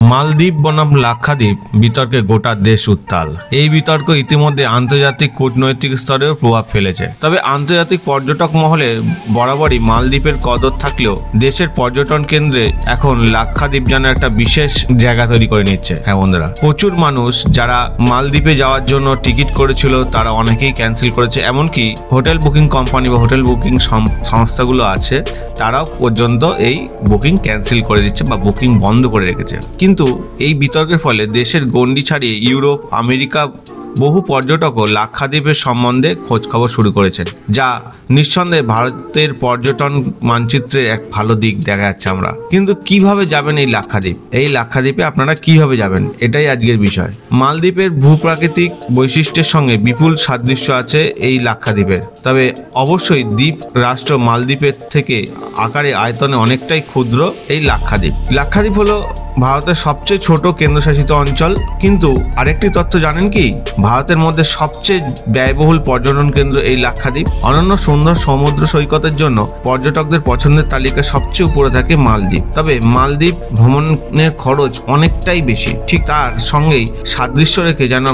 মালদ্বীপ বনাম লাক্ষাদ্বীপ বিতর্কে গোটা দেশ উত্তাল। এই বিতর্ক ইতিমধ্যে আন্তর্জাতিক কূটনৈতিক স্তরেও প্রভাব ফেলেছে। তবে আন্তর্জাতিক পর্যটক মহলে বরাবরই মালদ্বীপের কদর থাকলেও দেশের পর্যটন কেন্দ্রে এখন লাক্ষাদ্বীপ যেন একটা বিশেষ জায়গা তৈরি করে নিচ্ছে। হ্যাঁ বন্ধুরা, প্রচুর মানুষ যারা মালদ্বীপে যাওয়ার জন্য টিকিট করেছিল তারা অনেকেই ক্যান্সেল করেছে। এমনকি হোটেল বুকিং কোম্পানি বা হোটেল বুকিং সংস্থাগুলো আছে তারাও পর্যন্ত এই বুকিং ক্যান্সেল করে দিচ্ছে বা বুকিং বন্ধ করে রেখেছে। কিন্তু এই বিতর্কের ফলে দেশের গণ্ডি ছাড়িয়ে ইউরোপ, আমেরিকা বহু পর্যটকও লাক্ষাদ্বীপের সম্বন্ধে খোঁজখবর শুরু করেছেন, যা নিঃসন্দেহে ভারতের পর্যটন মানচিত্রে এক ভালো দিক দেখা যাচ্ছে আমরা। কিন্তু কিভাবে যাবেন এই লাক্ষাদ্বীপ? এই লাক্ষাদ্বীপে আপনারা কিভাবে যাবেন, এটাই আজকের বিষয়। মালদ্বীপের ভূপ্রাকৃতিক বৈশিষ্ট্যের সঙ্গে বিপুল সাদৃশ্য আছে এই লাক্ষাদ্বীপের। তবে অবশ্যই দ্বীপ রাষ্ট্র মালদ্বীপের থেকে আকারে আয়তনে অনেকটাই ক্ষুদ্র এই লাক্ষাদ্বীপ। লাক্ষাদ্বীপ হলো ভারতের সবচেয়ে ছোট কেন্দ্রশাসিত অঞ্চল। কিন্তু আরেকটি তথ্য জানেন কি? ভারতের মধ্যে সবচেয়ে ব্যয়বহুল পর্যটন কেন্দ্র এই লাক্ষাদ্বীপ। অনন্য সুন্দর সমুদ্র সৈকতের জন্য পর্যটকদের পছন্দের তালিকায় সবচেয়ে উপরে থাকে মালদ্বীপ। তবে মালদ্বীপ ভ্রমণের খরচ অনেকটাই বেশি। ঠিক তার সঙ্গেই সাদৃশ্য রেখে যেন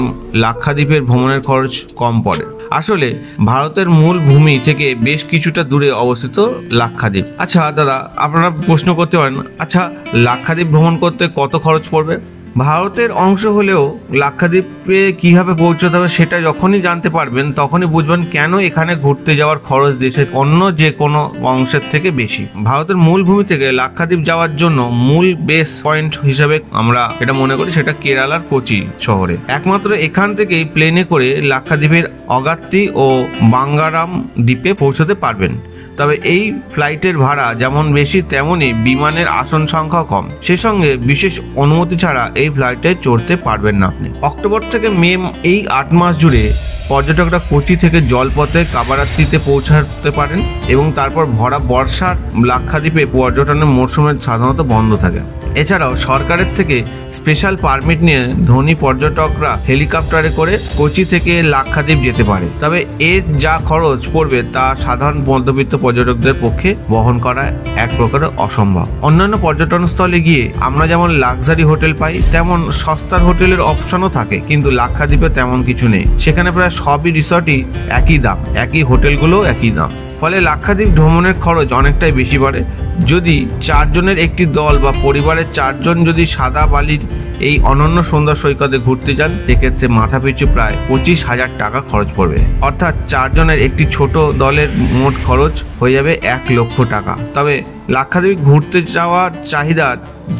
লাক্ষাদ্বীপের ভ্রমণের খরচ কম পড়ে। আসলে ভারতের মূল ভূমি থেকে বেশ কিছুটা দূরে অবস্থিত লাক্ষাদ্বীপ। আচ্ছা দাদা, আপনারা প্রশ্ন করতে পারেন, আচ্ছা লাক্ষাদ্বীপ ভ্রমণ করতে কত খরচ পড়বে? ভারতের অংশ হলেও লাক্ষাদ্বীপে কিভাবে পৌঁছতে হবে সেটা যখনই জানতে পারবেন তখনই বুঝবেন কেন এখানে ঘুরতে যাওয়ার খরচ দেশের অন্য যে কোনো অংশের থেকে বেশি। ভারতের মূল ভূমি থেকে লাক্ষাদ্বীপ যাওয়ার জন্য মূল বেস পয়েন্ট হিসাবে আমরা এটা মনে করি সেটা কেরালার কোচি শহরে। একমাত্র এখান থেকেই প্লেনে করে লাক্ষাদ্বীপের অগাত্তি ও বাঙ্গারাম দ্বীপে পৌঁছতে পারবেন। তবে এই ফ্লাইটের ভাড়া যেমন বেশি তেমনই বিমানের আসন সংখ্যা কম। সে সঙ্গে বিশেষ অনুমতি ছাড়া এই ফ্লাইটে চড়তে পারবেন না আপনি। অক্টোবর থেকে মে এই 8 মাস জুড়ে পর্যটকরা কোচি থেকে জলপথে কাবারাত্তিতে পৌঁছাতে পারেন এবং তারপর ভরা বর্ষার লাক্ষাদ্বীপে পর্যটনের মরশুমে সাধারণত বন্ধ থাকে। এছাড়াও সরকারের থেকে স্পেশাল পারমিট নিয়ে ধনী পর্যটকরা হেলিকপ্টারে করে কোচি থেকে লাক্ষাদ্বীপ যেতে পারে। তবে এর যা খরচ পড়বে তা সাধারণ মধ্যবিত্ত পর্যটকদের পক্ষে বহন করা এক প্রকারের অসম্ভব। অন্যান্য পর্যটন স্থলে গিয়ে আমরা যেমন লাক্সারি হোটেল পাই তেমন সস্তার হোটেলের অপশনও থাকে, কিন্তু লাক্ষাদ্বীপে তেমন কিছু নেই। সেখানে প্রায় সবই রিসর্টই একই দাম, একই হোটেলগুলোও একই দাম। ফলে লাক্ষাদ্বীপ ভ্রমণের খরচ অনেকটাই বেশি বাড়ে। যদি 4 জনের একটি দল বা পরিবারের 4 জন যদি সাদা বালির এই অনন্য সুন্দর সৈকতে ঘুরতে যান, সেক্ষেত্রে মাথাপিছু প্রায় 25,000 টাকা খরচ পড়বে। অর্থাৎ 4 জনের একটি ছোট দলের মোট খরচ হয়ে যাবে 1 লক্ষ টাকা। তবে লাক্ষাদ্বীপ ঘুরতে যাওয়ার চাহিদা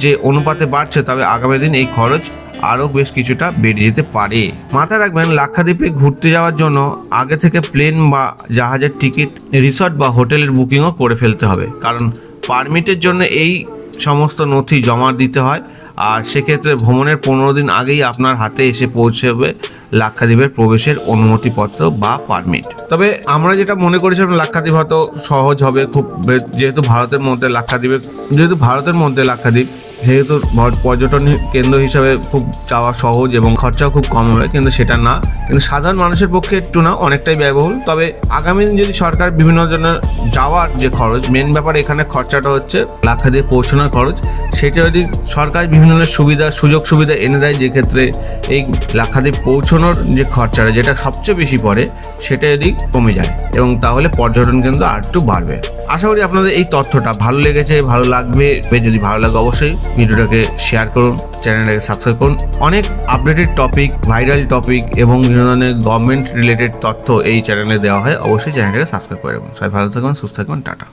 যে অনুপাতে বাড়ছে, তবে আগামী দিন এই খরচ আরও বেশ কিছুটা বেড়ে যেতে পারে। মাথায় রাখবেন, লাক্ষাদ্বীপে ঘুরতে যাওয়ার জন্য আগে থেকে প্লেন বা জাহাজের টিকিট, রিসর্ট বা হোটেলের বুকিংও করে ফেলতে হবে, কারণ পারমিটের জন্য এই সমস্ত নথি জমা দিতে হয়। আর সেক্ষেত্রে ভ্রমণের 15 দিন আগেই আপনার হাতে এসে পৌঁছবে লাক্ষাদ্বীপের প্রবেশের অনুমতিপত্র বা পারমিট। তবে আমরা যেটা মনে করেছিলাম লাক্ষাদ্বীপ হয়তো সহজ হবে খুব, যেহেতু ভারতের মধ্যে লাক্ষাদ্বীপ যেহেতু পর্যটন কেন্দ্র হিসাবে খুব যাওয়া সহজ এবং খরচাও খুব কম হবে, কিন্তু সেটা না। কিন্তু সাধারণ মানুষের পক্ষে একটু না, অনেকটাই ব্যয়বহুল। তবে আগামী দিন যদি সরকার বিভিন্ন জনের যাওয়ার যে খরচ, মেন ব্যাপার এখানে খরচাটা হচ্ছে লাক্ষাদ্বীপ পৌঁছানোর খরচ, সেটা যদি সরকার বিভিন্ন ধরনের সুযোগ সুবিধা এনে দেয়, যে ক্ষেত্রে এই লাক্ষাদ্বীপ পৌঁছানোর যে খরচাটা যেটা সবচেয়ে বেশি পড়ে সেটা যদি কমে যায়, এবং তাহলে পর্যটন কেন্দ্র আর একটু বাড়বে। আশা করি আপনাদের এই তথ্যটা ভালো লেগেছে, ভালো লাগবে। যদি ভালো লাগে অবশ্যই ভিডিওটাকে শেয়ার করুন, চ্যানেলটাকে সাবস্ক্রাইব করুন। অনেক আপডেটেড টপিক, ভাইরাল টপিক এবং বিভিন্ন ধরনের গভর্নমেন্ট রিলেটেড তথ্য এই চ্যানেলে দেওয়া হয়। অবশ্যই চ্যানেলটাকে সাবস্ক্রাইব করে রাখুন। সবাই ভালো থাকুন, সুস্থ থাকুন, টাটা।